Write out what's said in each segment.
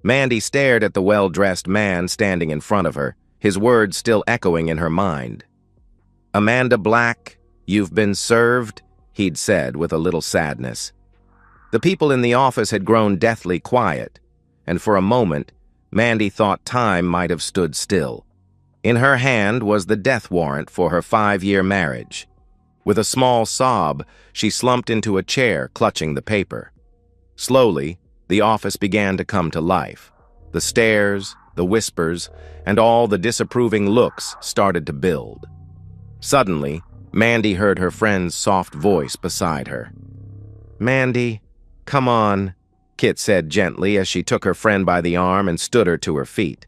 Mandy stared at the well-dressed man standing in front of her, his words still echoing in her mind. "Amanda Black, you've been served," he'd said with a little sadness. The people in the office had grown deathly quiet, and for a moment, Mandy thought time might have stood still. In her hand was the death warrant for her 5-year marriage. With a small sob, she slumped into a chair, clutching the paper. Slowly, the office began to come to life. The stares, the whispers, and all the disapproving looks started to build. Suddenly, Mandy heard her friend's soft voice beside her. "Mandy, come on," Kit said gently as she took her friend by the arm and stood her to her feet.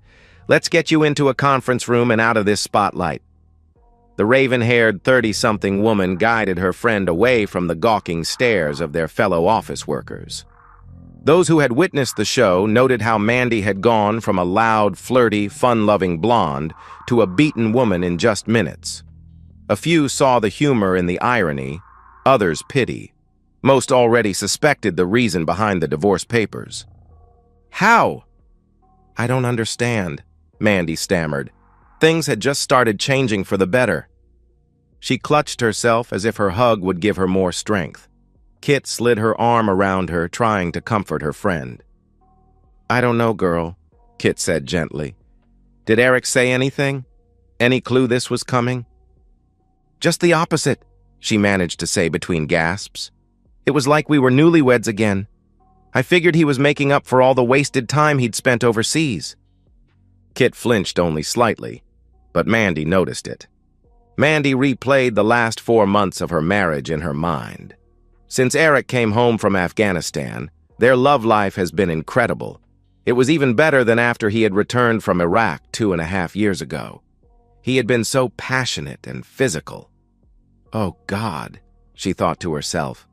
"Let's get you into a conference room and out of this spotlight." The raven-haired 30-something woman guided her friend away from the gawking stares of their fellow office workers. Those who had witnessed the show noted how Mandy had gone from a loud, flirty, fun-loving blonde to a beaten woman in just minutes. A few saw the humor in the irony, others pity. Most already suspected the reason behind the divorce papers. "How?" "I don't understand," Mandy stammered. Things had just started changing for the better. She clutched herself as if her hug would give her more strength. Kit slid her arm around her, trying to comfort her friend. "I don't know, girl," Kit said gently. "Did Eric say anything? Any clue this was coming?" "Just the opposite," she managed to say between gasps. "It was like we were newlyweds again. I figured he was making up for all the wasted time he'd spent overseas." Kit flinched only slightly, but Mandy noticed it. Mandy replayed the last 4 months of her marriage in her mind. Since Eric came home from Afghanistan, their love life has been incredible. It was even better than after he had returned from Iraq 2.5 years ago. He had been so passionate and physical. "Oh, God," she thought to herself.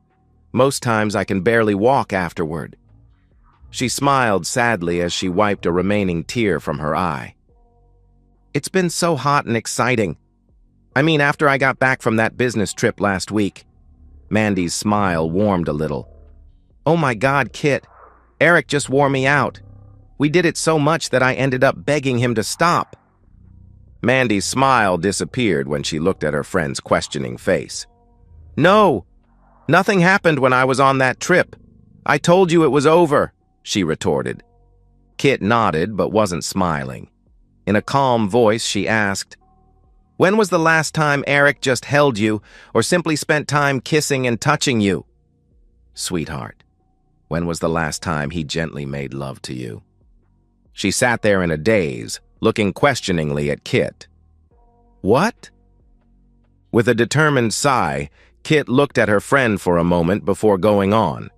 "Most times I can barely walk afterward." She smiled sadly as she wiped a remaining tear from her eye. "It's been so hot and exciting. I mean, after I got back from that business trip last week." Mandy's smile warmed a little. "Oh my God, Kit. Eric just wore me out. We did it so much that I ended up begging him to stop." Mandy's smile disappeared when she looked at her friend's questioning face. "No, nothing happened when I was on that trip. I told you it was over," she retorted. Kit nodded but wasn't smiling. In a calm voice, she asked, "When was the last time Eric just held you or simply spent time kissing and touching you?" "Sweetheart, when was the last time he gently made love to you?" She sat there in a daze, looking questioningly at Kit. "What?" With a determined sigh, Kit looked at her friend for a moment before going on.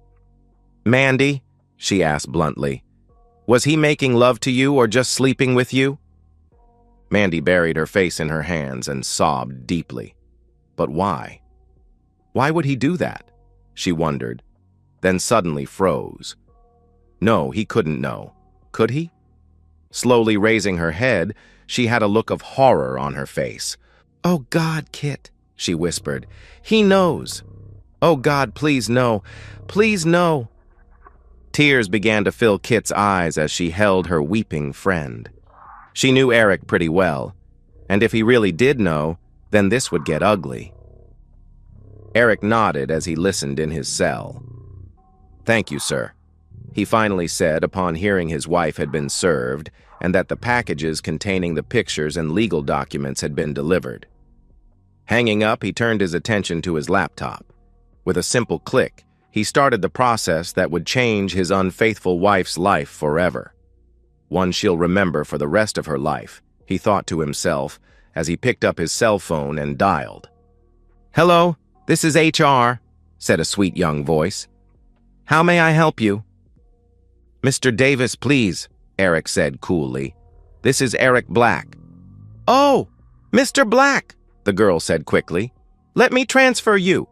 "Mandy," she asked bluntly, "was he making love to you or just sleeping with you?" Mandy buried her face in her hands and sobbed deeply. But why? Why would he do that? She wondered, then suddenly froze. No, he couldn't know. Could he? Slowly raising her head, she had a look of horror on her face. "Oh God, Kit," she whispered. "He knows. Oh God, please no. Please no." Tears began to fill Kit's eyes as she held her weeping friend. She knew Eric pretty well, and if he really did know, then this would get ugly. Eric nodded as he listened in his cell. "Thank you, sir," he finally said upon hearing his wife had been served and that the packages containing the pictures and legal documents had been delivered. Hanging up, he turned his attention to his laptop. With a simple click, he started the process that would change his unfaithful wife's life forever. One she'll remember for the rest of her life, he thought to himself as he picked up his cell phone and dialed. "Hello, this is HR," said a sweet young voice. "How may I help you?" "Mr. Davis, please," Eric said coolly. "This is Eric Black." "Oh, Mr. Black," the girl said quickly. "Let me transfer you."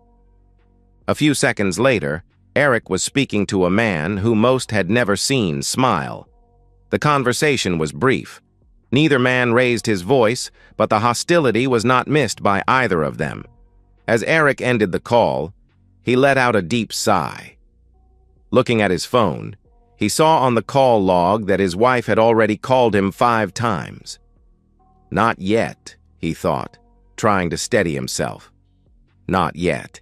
A few seconds later, Eric was speaking to a man who most had never seen smile. The conversation was brief. Neither man raised his voice, but the hostility was not missed by either of them. As Eric ended the call, he let out a deep sigh. Looking at his phone, He saw on the call log that his wife had already called him 5 times. Not yet, he thought, trying to steady himself. Not yet.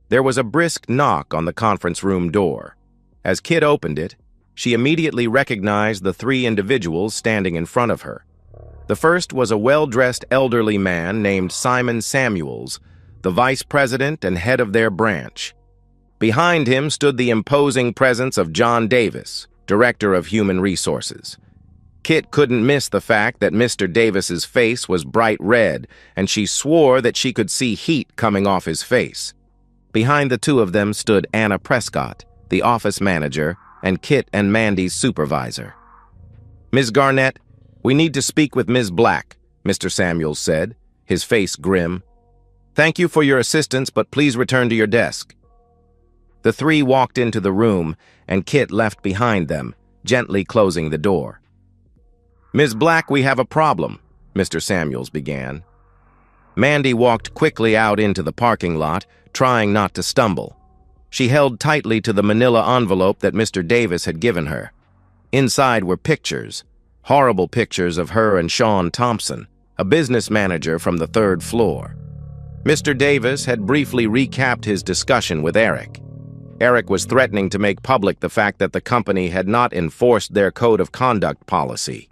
There was a brisk knock on the conference room door. As Kit opened it, she immediately recognized the 3 individuals standing in front of her. The first was a well-dressed elderly man named Simon Samuels, the vice president and head of their branch. Behind him stood the imposing presence of John Davis, director of human resources. Kit couldn't miss the fact that Mr. Davis's face was bright red, and she swore that she could see heat coming off his face. Behind the 2 of them stood Anna Prescott, the office manager, and Kit and Mandy's supervisor. "Ms. Garnett, we need to speak with Ms. Black," Mr. Samuels said, his face grim. "Thank you for your assistance, but please return to your desk." The 3 walked into the room, and Kit left behind them, gently closing the door. "Ms. Black, we have a problem," Mr. Samuels began. Mandy walked quickly out into the parking lot, trying not to stumble. She held tightly to the manila envelope that Mr. Davis had given her. Inside were pictures, horrible pictures of her and Sean Thompson, a business manager from the 3rd floor. Mr. Davis had briefly recapped his discussion with Eric. Eric was threatening to make public the fact that the company had not enforced their code of conduct policy.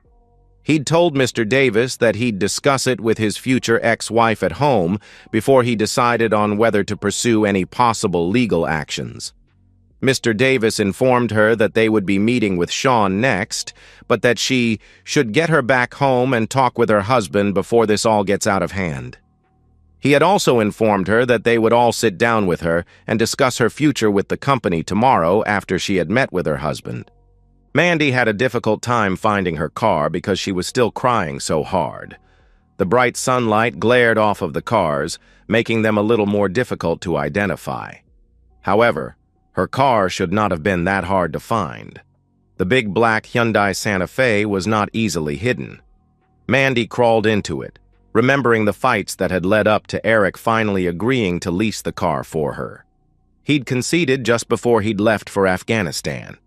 He'd told Mr. Davis that he'd discuss it with his future ex-wife at home before he decided on whether to pursue any possible legal actions. Mr. Davis informed her that they would be meeting with Sean next, but that she should get her back home and talk with her husband before this all gets out of hand. He had also informed her that they would all sit down with her and discuss her future with the company tomorrow after she had met with her husband. Mandy had a difficult time finding her car because she was still crying so hard. The bright sunlight glared off of the cars, making them a little more difficult to identify. However, her car should not have been that hard to find. The big black Hyundai Santa Fe was not easily hidden. Mandy crawled into it, remembering the fights that had led up to Eric finally agreeing to lease the car for her. He'd conceded just before he'd left for Afghanistan.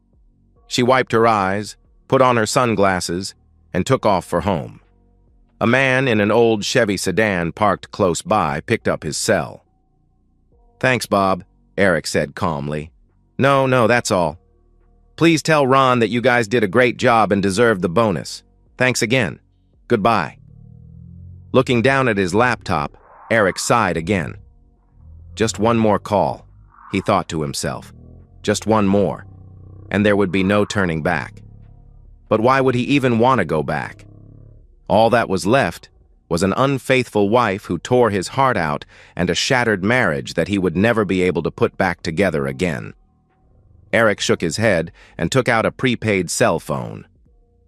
She wiped her eyes, put on her sunglasses, and took off for home. A man in an old Chevy sedan parked close by picked up his cell. "Thanks, Bob," Eric said calmly. No, that's all. Please tell Ron that you guys did a great job and deserved the bonus. Thanks again. Goodbye." Looking down at his laptop, Eric sighed again. Just one more call, he thought to himself. Just one more, and there would be no turning back. But why would he even want to go back? All that was left was an unfaithful wife who tore his heart out and a shattered marriage that he would never be able to put back together again. Eric shook his head and took out a prepaid cell phone.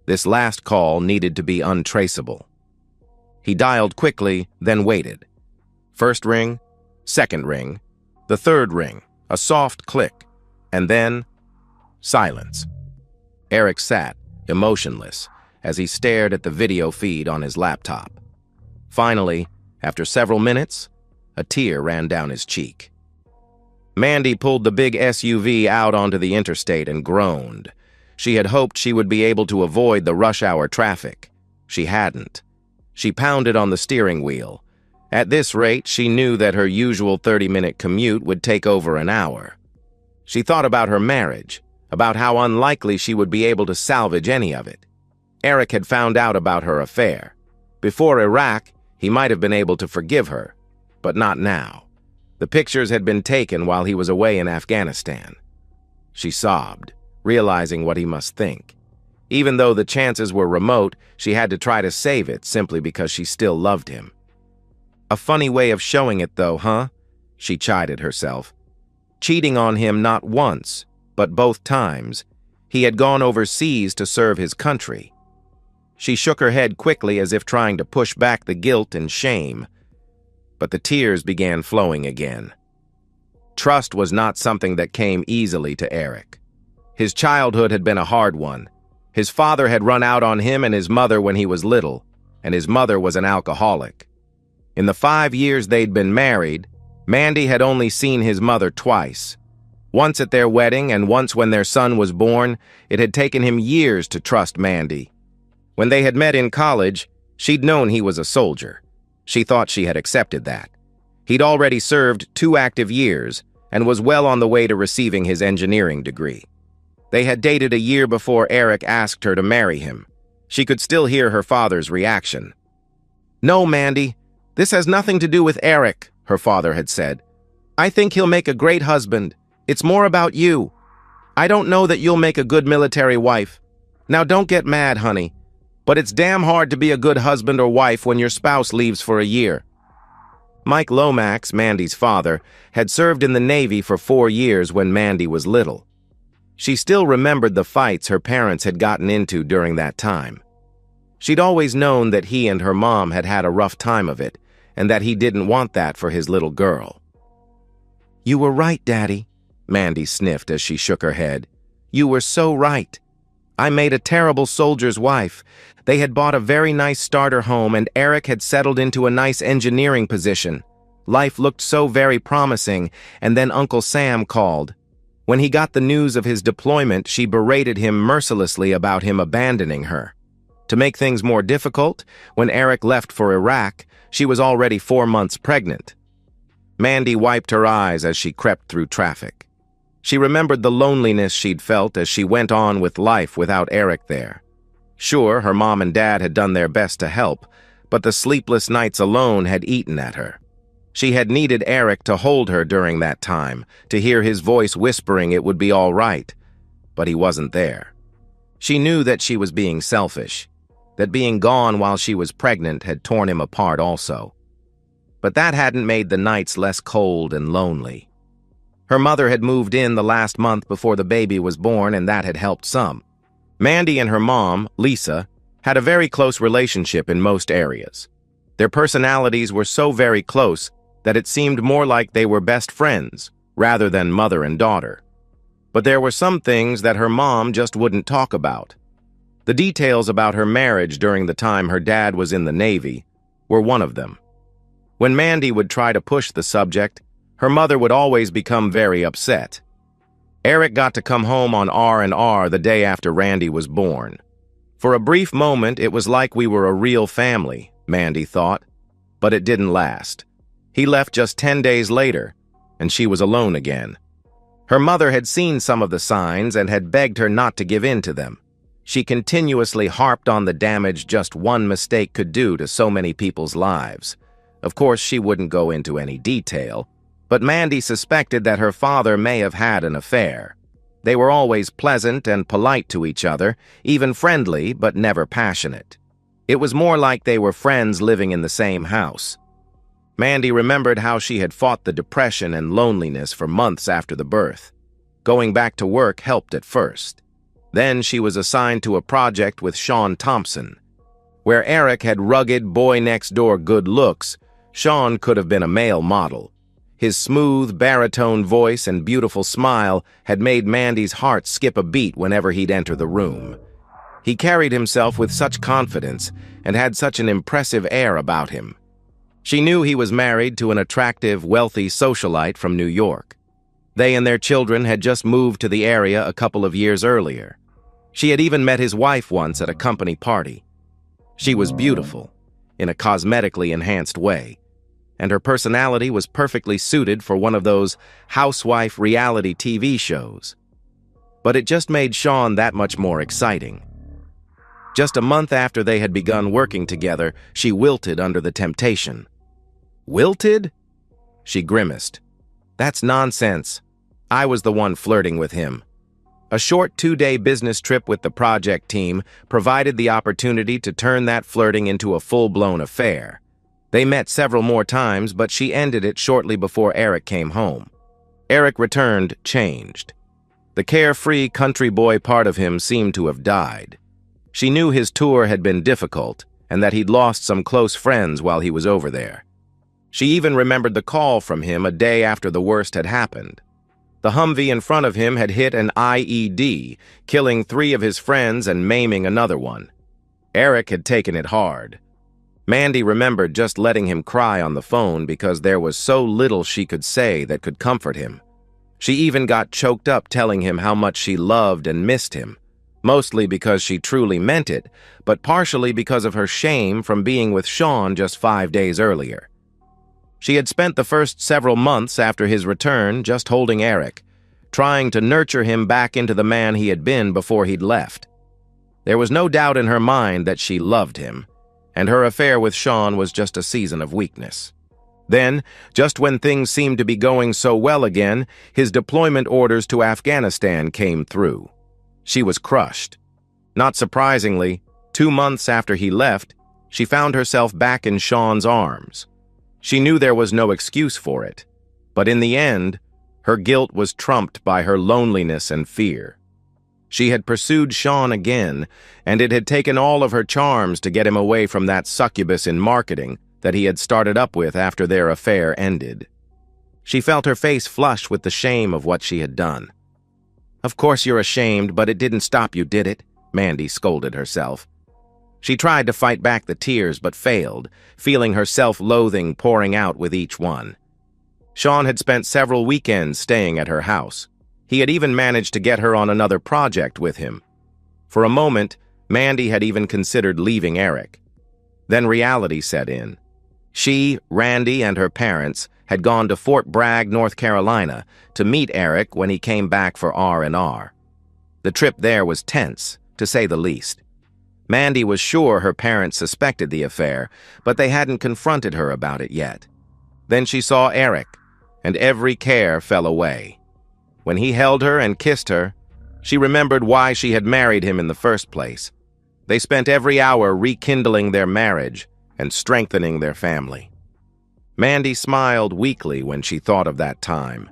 This last call needed to be untraceable. He dialed quickly, then waited. First ring, second ring, the third ring, a soft click, and then silence. Eric sat, emotionless, as he stared at the video feed on his laptop. Finally, after several minutes, a tear ran down his cheek. Mandy pulled the big SUV out onto the interstate and groaned. She had hoped she would be able to avoid the rush-hour traffic. She hadn't. She pounded on the steering wheel. At this rate, she knew that her usual 30-minute commute would take over an hour. She thought about her marriage, about how unlikely she would be able to salvage any of it. Eric had found out about her affair. Before Iraq, he might have been able to forgive her, but not now. The pictures had been taken while he was away in Afghanistan. She sobbed, realizing what he must think. Even though the chances were remote, she had to try to save it simply because she still loved him. A funny way of showing it, though, huh? She chided herself. Cheating on him not once, but both times. He had gone overseas to serve his country. She shook her head quickly as if trying to push back the guilt and shame. But the tears began flowing again. Trust was not something that came easily to Eric. His childhood had been a hard one. His father had run out on him and his mother when he was little, and his mother was an alcoholic. In the 5 years they'd been married, Mandy had only seen his mother twice. Once at their wedding and once when their son was born, it had taken him years to trust Mandy. When they had met in college, she'd known he was a soldier. She thought she had accepted that. He'd already served 2 active years and was well on the way to receiving his engineering degree. They had dated a year before Eric asked her to marry him. She could still hear her father's reaction. "No, Mandy, this has nothing to do with Eric," her father had said. "I think he'll make a great husband. It's more about you. I don't know that you'll make a good military wife. Now don't get mad, honey, but it's damn hard to be a good husband or wife when your spouse leaves for a year." Mike Lomax, Mandy's father, had served in the Navy for 4 years when Mandy was little. She still remembered the fights her parents had gotten into during that time. She'd always known that he and her mom had had a rough time of it, and that he didn't want that for his little girl. "You were right, Daddy," Mandy sniffed as she shook her head. "You were so right. I made a terrible soldier's wife. They had bought a very nice starter home and Eric had settled into a nice engineering position. Life looked so very promising, and then Uncle Sam called. When he got the news of his deployment, she berated him mercilessly about him abandoning her. To make things more difficult, when Eric left for Iraq, she was already 4 months pregnant." Mandy wiped her eyes as she crept through traffic. She remembered the loneliness she'd felt as she went on with life without Eric there. Sure, her mom and dad had done their best to help, but the sleepless nights alone had eaten at her. She had needed Eric to hold her during that time, to hear his voice whispering it would be all right, but he wasn't there. She knew that she was being selfish, that being gone while she was pregnant had torn him apart also. But that hadn't made the nights less cold and lonely. Her mother had moved in the last month before the baby was born, and that had helped some. Mandy and her mom, Lisa, had a very close relationship in most areas. Their personalities were so very close that it seemed more like they were best friends, rather than mother and daughter. But there were some things that her mom just wouldn't talk about. The details about her marriage during the time her dad was in the Navy were one of them. When Mandy would try to push the subject, her mother would always become very upset. Eric got to come home on R&R the day after Randy was born. For a brief moment, it was like we were a real family, Mandy thought, but it didn't last. He left just 10 days later, and she was alone again. Her mother had seen some of the signs and had begged her not to give in to them. She continuously harped on the damage just one mistake could do to so many people's lives. Of course, she wouldn't go into any detail, but Mandy suspected that her father may have had an affair. They were always pleasant and polite to each other, even friendly, but never passionate. It was more like they were friends living in the same house. Mandy remembered how she had fought the depression and loneliness for months after the birth. Going back to work helped at first. Then she was assigned to a project with Sean Thompson. Where Eric had rugged, boy-next-door good looks, Sean could have been a male model. His smooth, baritone voice and beautiful smile had made Mandy's heart skip a beat whenever he'd enter the room. He carried himself with such confidence and had such an impressive air about him. She knew he was married to an attractive, wealthy socialite from New York. They and their children had just moved to the area a couple of years earlier. She had even met his wife once at a company party. She was beautiful, in a cosmetically enhanced way, and her personality was perfectly suited for one of those housewife reality TV shows. But it just made Sean that much more exciting. Just a month after they had begun working together, she wilted under the temptation. Wilted? She grimaced. That's nonsense. I was the one flirting with him. A short 2-day business trip with the project team provided the opportunity to turn that flirting into a full-blown affair. They met several more times, but she ended it shortly before Eric came home. Eric returned changed. The carefree country boy part of him seemed to have died. She knew his tour had been difficult and that he'd lost some close friends while he was over there. She even remembered the call from him a day after the worst had happened. The Humvee in front of him had hit an IED, killing 3 of his friends and maiming another one. Eric had taken it hard. Mandy remembered just letting him cry on the phone because there was so little she could say that could comfort him. She even got choked up telling him how much she loved and missed him, mostly because she truly meant it, but partially because of her shame from being with Sean just 5 days earlier. She had spent the first several months after his return just holding Eric, trying to nurture him back into the man he had been before he'd left. There was no doubt in her mind that she loved him, and her affair with Sean was just a season of weakness. Then, just when things seemed to be going so well again, his deployment orders to Afghanistan came through. She was crushed. Not surprisingly, 2 months after he left, she found herself back in Sean's arms. She knew there was no excuse for it, but in the end, her guilt was trumped by her loneliness and fear. She had pursued Sean again, and it had taken all of her charms to get him away from that succubus in marketing that he had started up with after their affair ended. She felt her face flush with the shame of what she had done. "Of course you're ashamed, but it didn't stop you, did it?" Mandy scolded herself. She tried to fight back the tears but failed, feeling her self-loathing pouring out with each one. Sean had spent several weekends staying at her house. He had even managed to get her on another project with him. For a moment, Mandy had even considered leaving Eric. Then reality set in. She, Randy, and her parents had gone to Fort Bragg, North Carolina, to meet Eric when he came back for R&R. The trip there was tense, to say the least. Mandy was sure her parents suspected the affair, but they hadn't confronted her about it yet. Then she saw Eric, and every care fell away. When he held her and kissed her, she remembered why she had married him in the first place. They spent every hour rekindling their marriage and strengthening their family. Mandy smiled weakly when she thought of that time.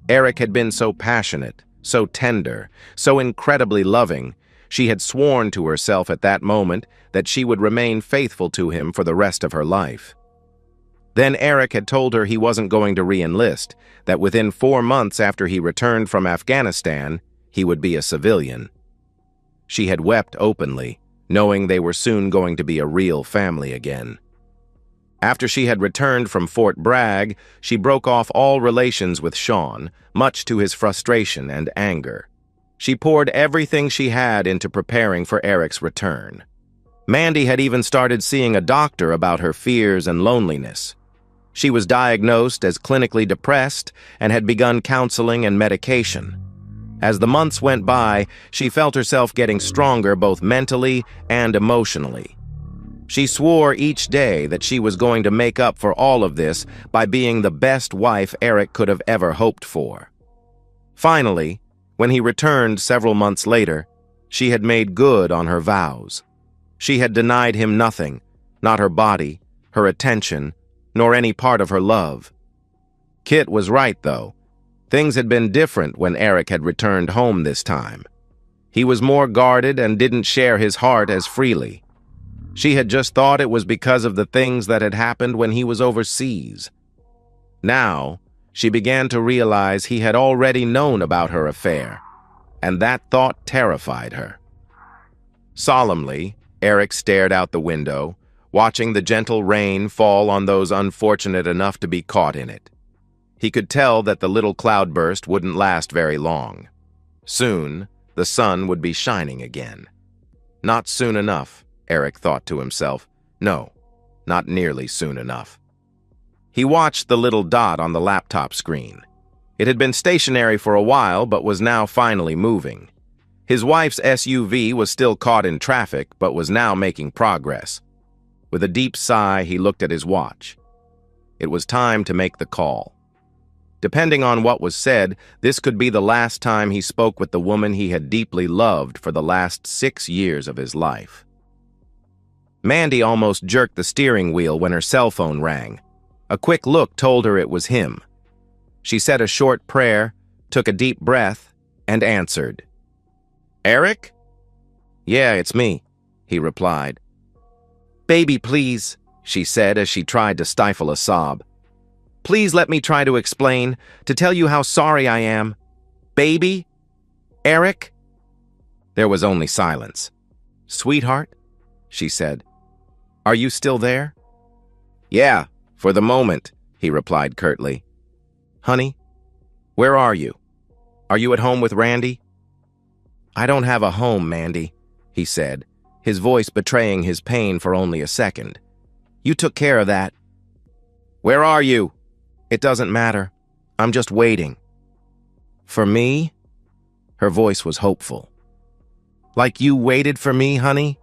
Eric had been so passionate, so tender, so incredibly loving. She had sworn to herself at that moment that she would remain faithful to him for the rest of her life. Then Eric had told her he wasn't going to re-enlist, that within 4 months after he returned from Afghanistan, he would be a civilian. She had wept openly, knowing they were soon going to be a real family again. After she had returned from Fort Bragg, she broke off all relations with Sean, much to his frustration and anger. She poured everything she had into preparing for Eric's return. Mandy had even started seeing a doctor about her fears and loneliness. She was diagnosed as clinically depressed and had begun counseling and medication. As the months went by, she felt herself getting stronger both mentally and emotionally. She swore each day that she was going to make up for all of this by being the best wife Eric could have ever hoped for. Finally, when he returned several months later, she had made good on her vows. She had denied him nothing, not her body, her attention, nor any part of her love. Kit was right, though. Things had been different when Eric had returned home this time. He was more guarded and didn't share his heart as freely. She had just thought it was because of the things that had happened when he was overseas. Now, she began to realize he had already known about her affair, and that thought terrified her. Solemnly, Eric stared out the window, watching the gentle rain fall on those unfortunate enough to be caught in it. He could tell that the little cloudburst wouldn't last very long. Soon, the sun would be shining again. Not soon enough, Eric thought to himself. No, not nearly soon enough. He watched the little dot on the laptop screen. It had been stationary for a while, but was now finally moving. His wife's SUV was still caught in traffic, but was now making progress. With a deep sigh, he looked at his watch. It was time to make the call. Depending on what was said, this could be the last time he spoke with the woman he had deeply loved for the last 6 years of his life. Mandy almost jerked the steering wheel when her cell phone rang. A quick look told her it was him. She said a short prayer, took a deep breath, and answered. "Eric?" "Yeah, it's me," he replied. "Baby, please," she said as she tried to stifle a sob. "Please let me try to explain, to tell you how sorry I am. Baby? Eric?" There was only silence. "Sweetheart?" she said. "Are you still there?" "Yeah, for the moment," he replied curtly. "Honey, where are you?" Are you at home with Randy? I don't have a home, Mandy, he said, his voice betraying his pain for only a second. You took care of that. Where are you? It doesn't matter. I'm just waiting. For me? Her voice was hopeful. Like you waited for me, honey?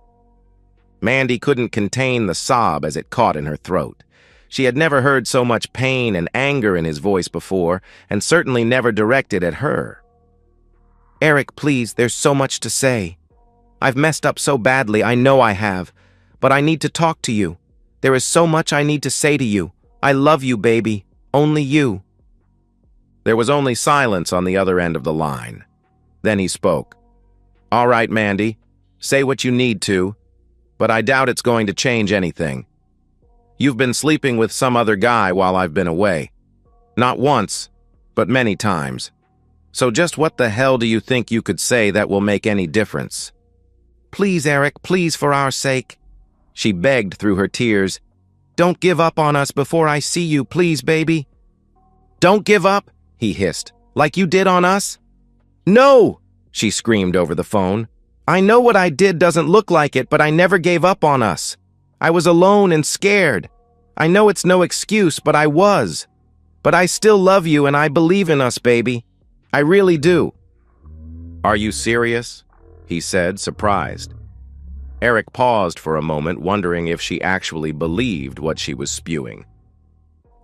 Mandy couldn't contain the sob as it caught in her throat. She had never heard so much pain and anger in his voice before, and certainly never directed at her. Eric, please, there's so much to say. I've messed up so badly, I know I have, but I need to talk to you. There is so much I need to say to you. I love you, baby. Only you. There was only silence on the other end of the line. Then he spoke. All right, Mandy, say what you need to, but I doubt it's going to change anything. You've been sleeping with some other guy while I've been away. Not once, but many times. So just what the hell do you think you could say that will make any difference? Please, Eric, please, for our sake. She begged through her tears. Don't give up on us before I see you, please, baby. Don't give up, he hissed, like you did on us? No, she screamed over the phone. I know what I did doesn't look like it, but I never gave up on us. I was alone and scared. I know it's no excuse, but I was. But I still love you and I believe in us, baby. I really do. Are you serious? He said, surprised. Eric paused for a moment, wondering if she actually believed what she was spewing.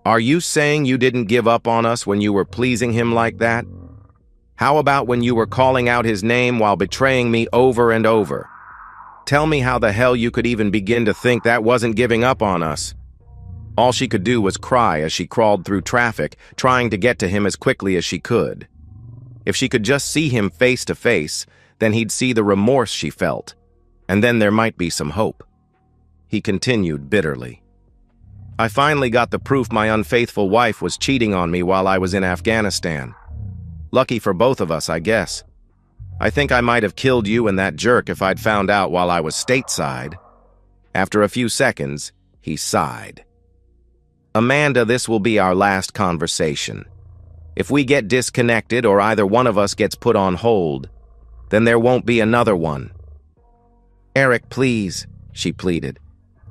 Are you saying you didn't give up on us when you were pleasing him like that? How about when you were calling out his name while betraying me over and over? Tell me how the hell you could even begin to think that wasn't giving up on us. All she could do was cry as she crawled through traffic, trying to get to him as quickly as she could. If she could just see him face to face, then he'd see the remorse she felt, and then there might be some hope. He continued bitterly. I finally got the proof my unfaithful wife was cheating on me while I was in Afghanistan. Lucky for both of us, I guess. I think I might have killed you and that jerk if I'd found out while I was stateside. After a few seconds, he sighed. Amanda, this will be our last conversation. If we get disconnected or either one of us gets put on hold, then there won't be another one. Eric, please, she pleaded.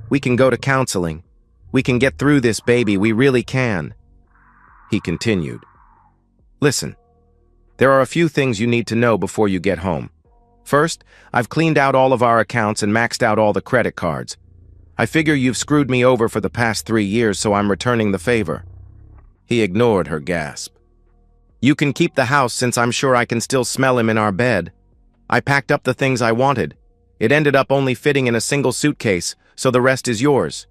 We can go to counseling. We can get through this, baby. We really can. He continued. Listen, there are a few things you need to know before you get home. First, I've cleaned out all of our accounts and maxed out all the credit cards. I figure you've screwed me over for the past 3 years, so I'm returning the favor. He ignored her gasp. You can keep the house since I'm sure I can still smell him in our bed. I packed up the things I wanted. It ended up only fitting in a single suitcase, so the rest is yours.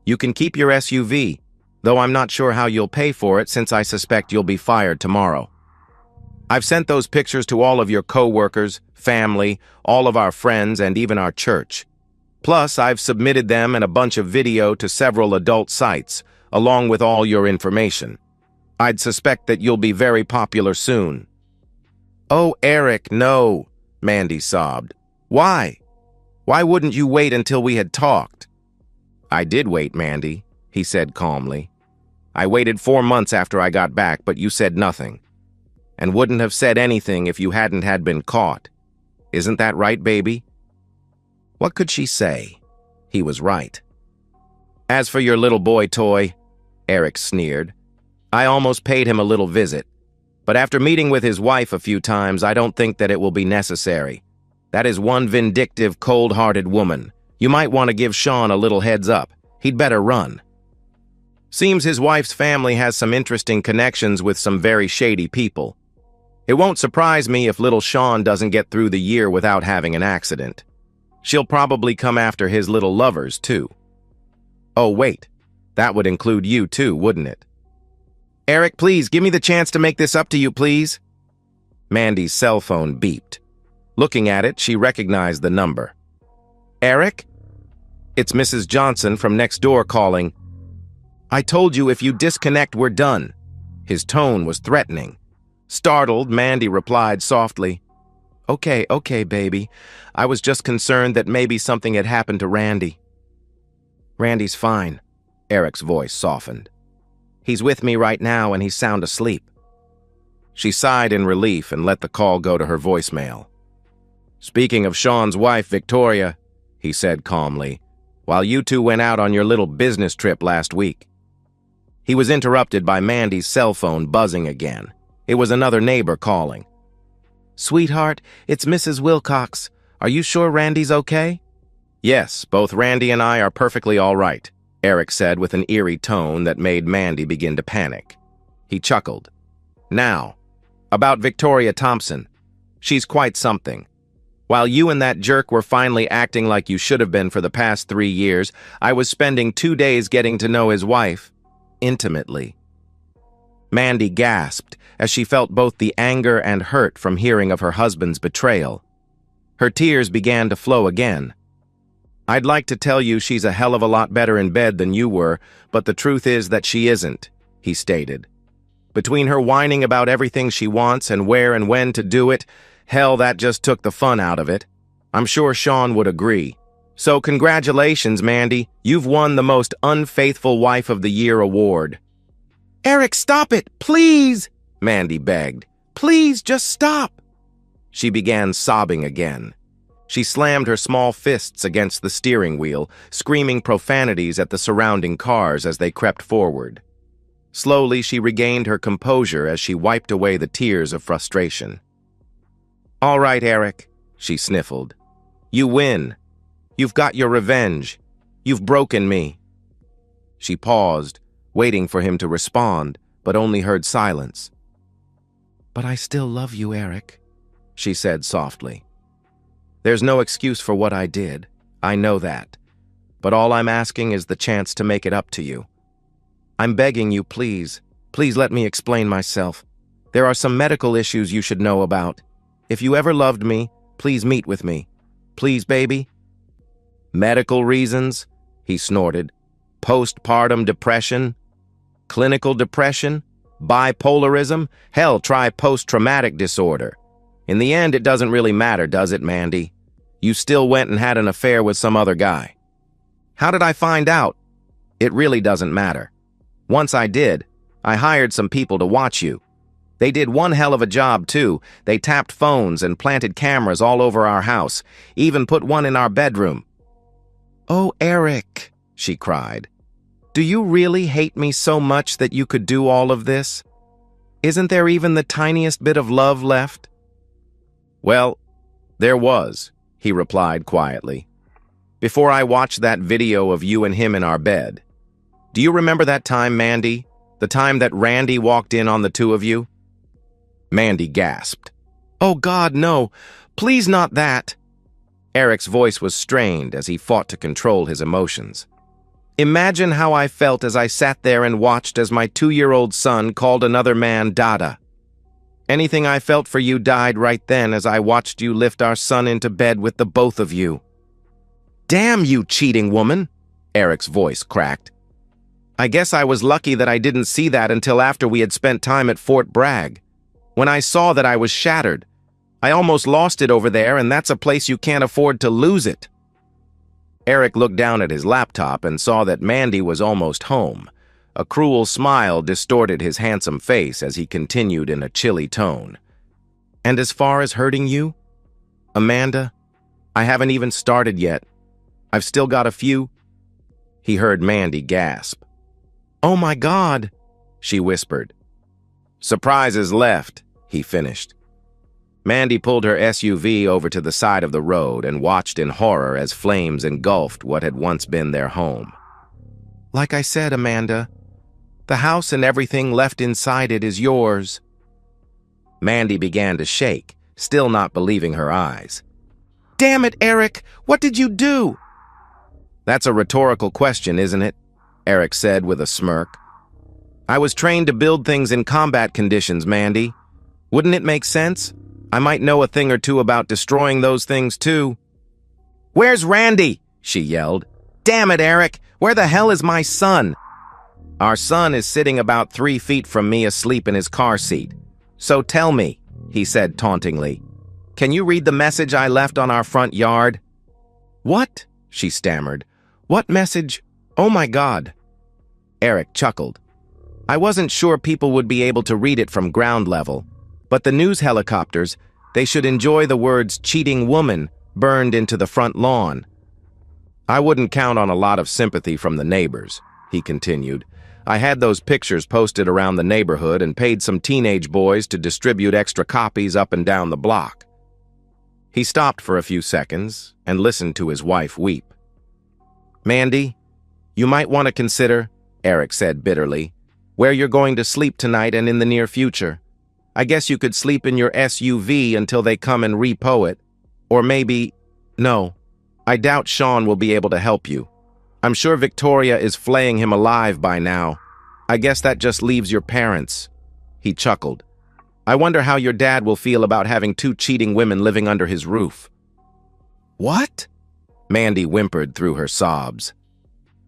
You can keep your SUV, though I'm not sure how you'll pay for it since I suspect you'll be fired tomorrow. I've sent those pictures to all of your co-workers, family, all of our friends, and even our church. Plus, I've submitted them and a bunch of video to several adult sites, along with all your information. I'd suspect that you'll be very popular soon. Oh, Eric, no, Mandy sobbed. Why? Why wouldn't you wait until we had talked? I did wait, Mandy, he said calmly. I waited 4 months after I got back, but you said nothing. And wouldn't have said anything if you hadn't had been caught. Isn't that right, baby? What could she say? He was right. As for your little boy toy, Eric sneered, I almost paid him a little visit. But after meeting with his wife a few times, I don't think that it will be necessary. That is one vindictive, cold-hearted woman. You might want to give Sean a little heads up. He'd better run. Seems his wife's family has some interesting connections with some very shady people. It won't surprise me if little Sean doesn't get through the year without having an accident. She'll probably come after his little lovers, too. Oh, wait. That would include you, too, wouldn't it? Eric, please, give me the chance to make this up to you, please. Mandy's cell phone beeped. Looking at it, she recognized the number. Eric? It's Mrs. Johnson from next door calling. I told you if you disconnect, we're done. His tone was threatening. Startled, Mandy replied softly, Okay, baby. I was just concerned that maybe something had happened to Randy. Randy's fine. Eric's voice softened. He's with me right now and he's sound asleep. She sighed in relief and let the call go to her voicemail. "Speaking of Sean's wife, Victoria," he said calmly, "while you two went out on your little business trip last week." He was interrupted by Mandy's cell phone buzzing again. It was another neighbor calling. "Sweetheart, it's Mrs. Wilcox. Are you sure Randy's okay?" "Yes, both Randy and I are perfectly all right," Eric said with an eerie tone that made Mandy begin to panic. He chuckled. "Now, about Victoria Thompson. She's quite something. While you and that jerk were finally acting like you should have been for the past 3 years, I was spending 2 days getting to know his wife, intimately." Mandy gasped as she felt both the anger and hurt from hearing of her husband's betrayal. Her tears began to flow again. "I'd like to tell you she's a hell of a lot better in bed than you were, but the truth is that she isn't," he stated. "Between her whining about everything she wants and where and when to do it, hell, that just took the fun out of it. I'm sure Sean would agree. So congratulations, Mandy. You've won the Most Unfaithful Wife of the Year award." "Eric, stop it, please!" Mandy begged. "Please, just stop!" She began sobbing again. She slammed her small fists against the steering wheel, screaming profanities at the surrounding cars as they crept forward. Slowly, she regained her composure as she wiped away the tears of frustration. "All right, Eric," she sniffled. "You win. You've got your revenge. You've broken me." She paused, waiting for him to respond, but only heard silence. "But I still love you, Eric," she said softly. "There's no excuse for what I did. I know that. But all I'm asking is the chance to make it up to you. I'm begging you, please. Please let me explain myself. There are some medical issues you should know about. If you ever loved me, please meet with me. Please, baby." "Medical reasons?" he snorted. "Postpartum depression? Clinical depression? Bipolarism? Hell, try post-traumatic disorder. In the end, it doesn't really matter, does it, Mandy? You still went and had an affair with some other guy. How did I find out? It really doesn't matter. Once I did, I hired some people to watch you. They did one hell of a job, too. They tapped phones and planted cameras all over our house, even put one in our bedroom." "Oh, Eric," she cried. "Do you really hate me so much that you could do all of this? Isn't there even the tiniest bit of love left?" "Well, there was," he replied quietly. "Before I watched that video of you and him in our bed. Do you remember that time, Mandy? The time that Randy walked in on the two of you?" Mandy gasped. "Oh God, no. Please not that." Eric's voice was strained as he fought to control his emotions. "Imagine how I felt as I sat there and watched as my 2-year-old son called another man Dada. Anything I felt for you died right then as I watched you lift our son into bed with the both of you." "Damn you, cheating woman!" Eric's voice cracked. "I guess I was lucky that I didn't see that until after we had spent time at Fort Bragg. When I saw that, I was shattered. I almost lost it over there, and that's a place you can't afford to lose it." Eric looked down at his laptop and saw that Mandy was almost home. A cruel smile distorted his handsome face as he continued in a chilly tone. "And as far as hurting you, Amanda, I haven't even started yet. I've still got a few—" He heard Mandy gasp. "Oh my God," she whispered. "Surprises left," he finished. Mandy pulled her SUV over to the side of the road and watched in horror as flames engulfed what had once been their home. "Like I said, Amanda, the house and everything left inside it is yours." Mandy began to shake, still not believing her eyes. "Damn it, Eric! What did you do?" "That's a rhetorical question, isn't it?" Eric said with a smirk. "I was trained to build things in combat conditions, Mandy. Wouldn't it make sense? I might know a thing or two about destroying those things, too." "Where's Randy?" she yelled. "Damn it, Eric! Where the hell is my son?" "Our son is sitting about 3 feet from me asleep in his car seat. So tell me," he said tauntingly, "can you read the message I left on our front yard?" "What?" she stammered. "What message? Oh my God." Eric chuckled. "I wasn't sure people would be able to read it from ground level. But the news helicopters, they should enjoy the words cheating woman burned into the front lawn. I wouldn't count on a lot of sympathy from the neighbors, he continued. I had those pictures posted around the neighborhood and paid some teenage boys to distribute extra copies up and down the block. He stopped for a few seconds and listened to his wife weep. Mandy, you might want to consider, Eric said bitterly, where you're going to sleep tonight and in the near future. I guess you could sleep in your SUV until they come and repo it. Or maybe, no, I doubt Sean will be able to help you. I'm sure Victoria is flaying him alive by now. I guess that just leaves your parents. He chuckled. I wonder how your dad will feel about having two cheating women living under his roof. What? Mandy whimpered through her sobs.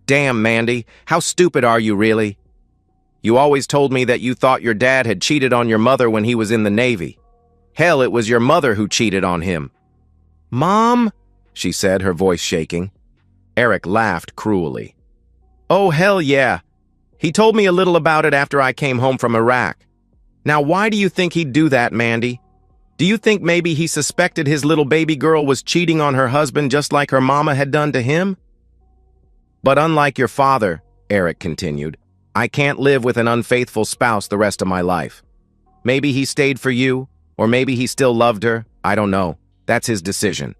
Damn, Mandy, how stupid are you really? You always told me that you thought your dad had cheated on your mother when he was in the Navy. Hell, it was your mother who cheated on him. Mom? She said, her voice shaking. Eric laughed cruelly. Oh, hell yeah. He told me a little about it after I came home from Iraq. Now, why do you think he'd do that, Mandy? Do you think maybe he suspected his little baby girl was cheating on her husband just like her mama had done to him? But unlike your father, Eric continued, I can't live with an unfaithful spouse the rest of my life. Maybe he stayed for you, or maybe he still loved her. I don't know. That's his decision.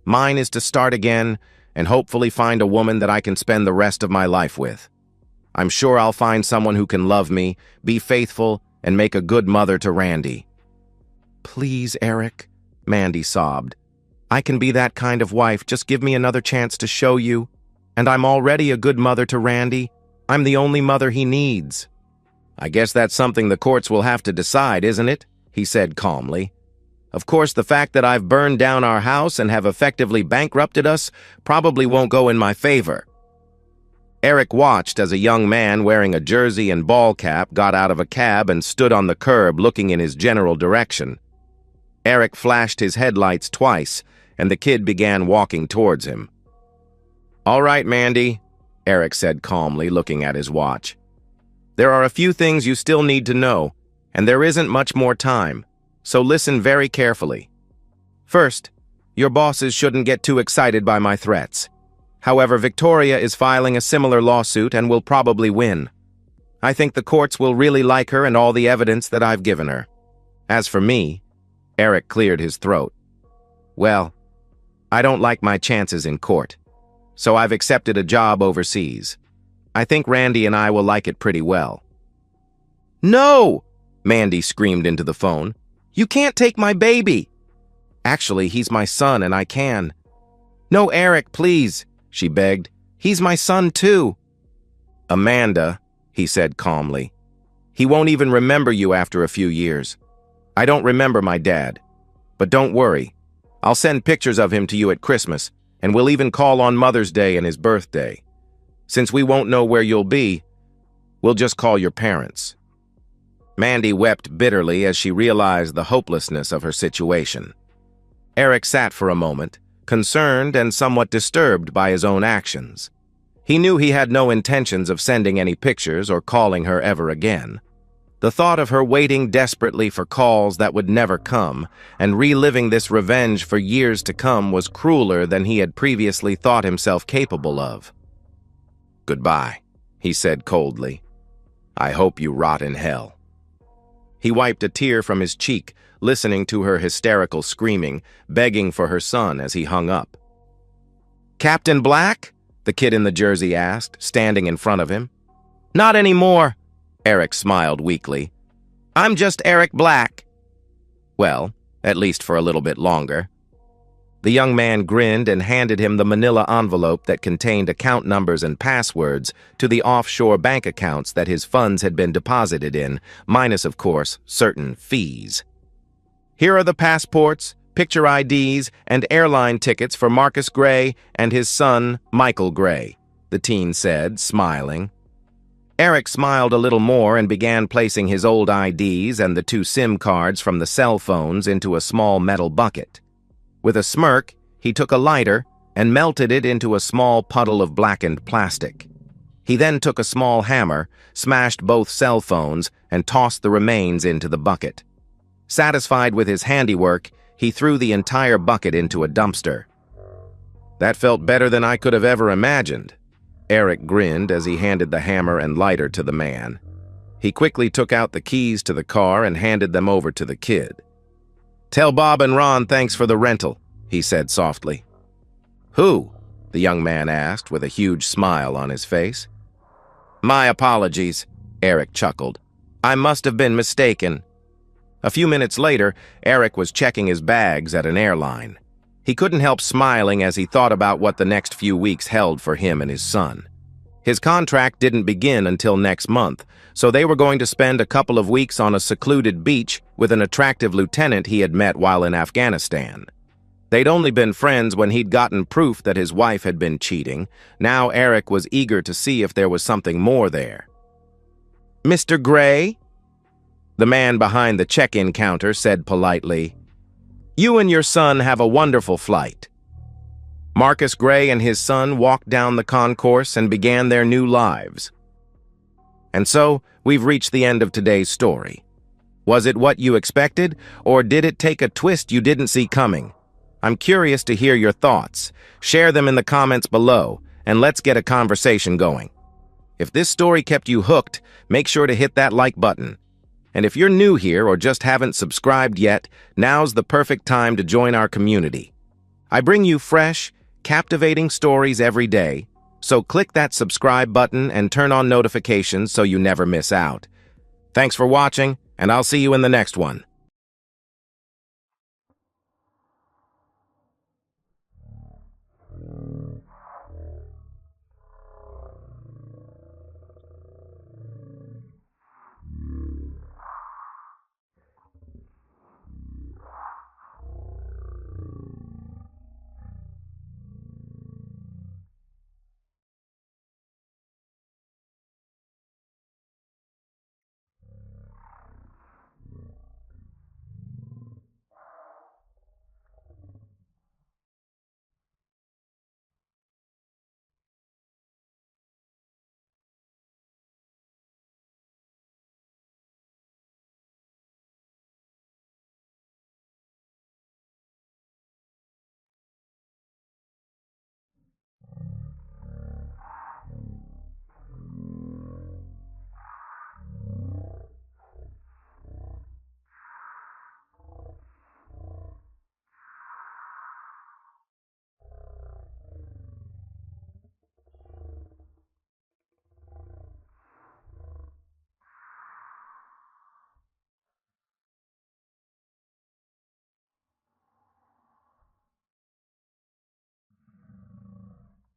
Mine is to start again and hopefully find a woman that I can spend the rest of my life with. I'm sure I'll find someone who can love me, be faithful, and make a good mother to Randy. Please, Eric, Mandy sobbed. I can be that kind of wife. Just give me another chance to show you. And I'm already a good mother to Randy. I'm the only mother he needs. I guess that's something the courts will have to decide, isn't it? He said calmly. Of course, the fact that I've burned down our house and have effectively bankrupted us probably won't go in my favor. Eric watched as a young man wearing a jersey and ball cap got out of a cab and stood on the curb looking in his general direction. Eric flashed his headlights twice, and the kid began walking towards him. All right, Mandy, Eric said calmly, looking at his watch. There are a few things you still need to know, and there isn't much more time, so listen very carefully. First, your bosses shouldn't get too excited by my threats. However, Victoria is filing a similar lawsuit and will probably win. I think the courts will really like her and all the evidence that I've given her. As for me, Eric cleared his throat. Well, I don't like my chances in court, so I've accepted a job overseas. I think Randy and I will like it pretty well. No! Mandy screamed into the phone. You can't take my baby! Actually, he's my son and I can. No, Eric, please, she begged. He's my son too. Amanda, he said calmly. He won't even remember you after a few years. I don't remember my dad. But don't worry. I'll send pictures of him to you at Christmas, and we'll even call on Mother's Day and his birthday. Since we won't know where you'll be, we'll just call your parents. Mandy wept bitterly as she realized the hopelessness of her situation. Eric sat for a moment, concerned and somewhat disturbed by his own actions. He knew he had no intentions of sending any pictures or calling her ever again. The thought of her waiting desperately for calls that would never come and reliving this revenge for years to come was crueler than he had previously thought himself capable of. Goodbye, he said coldly. I hope you rot in hell. He wiped a tear from his cheek, listening to her hysterical screaming, begging for her son as he hung up. Captain Black? The kid in the jersey asked, standing in front of him. Not anymore, Eric smiled weakly. I'm just Eric Black. Well, at least for a little bit longer. The young man grinned and handed him the manila envelope that contained account numbers and passwords to the offshore bank accounts that his funds had been deposited in, minus, of course, certain fees. Here are the passports, picture IDs, and airline tickets for Marcus Gray and his son, Michael Gray, the teen said, smiling. Eric smiled a little more and began placing his old IDs and the 2 SIM cards from the cell phones into a small metal bucket. With a smirk, he took a lighter and melted it into a small puddle of blackened plastic. He then took a small hammer, smashed both cell phones, and tossed the remains into the bucket. Satisfied with his handiwork, he threw the entire bucket into a dumpster. "That felt better than I could have ever imagined." Eric grinned as he handed the hammer and lighter to the man. He quickly took out the keys to the car and handed them over to the kid. "Tell Bob and Ron thanks for the rental," he said softly. "Who?" the young man asked with a huge smile on his face. "My apologies," Eric chuckled. "I must have been mistaken." A few minutes later, Eric was checking his bags at an airline. He couldn't help smiling as he thought about what the next few weeks held for him and his son. His contract didn't begin until next month, so they were going to spend a couple of weeks on a secluded beach with an attractive lieutenant he had met while in Afghanistan. They'd only been friends when he'd gotten proof that his wife had been cheating. Now Eric was eager to see if there was something more there. "Mr. Gray?" The man behind the check-in counter said politely, "You and your son have a wonderful flight." Marcus Gray and his son walked down the concourse and began their new lives. And so, we've reached the end of today's story. Was it what you expected, or did it take a twist you didn't see coming? I'm curious to hear your thoughts. Share them in the comments below, and let's get a conversation going. If this story kept you hooked, make sure to hit that like button. And if you're new here or just haven't subscribed yet, now's the perfect time to join our community. I bring you fresh, captivating stories every day, so click that subscribe button and turn on notifications so you never miss out. Thanks for watching, and I'll see you in the next one.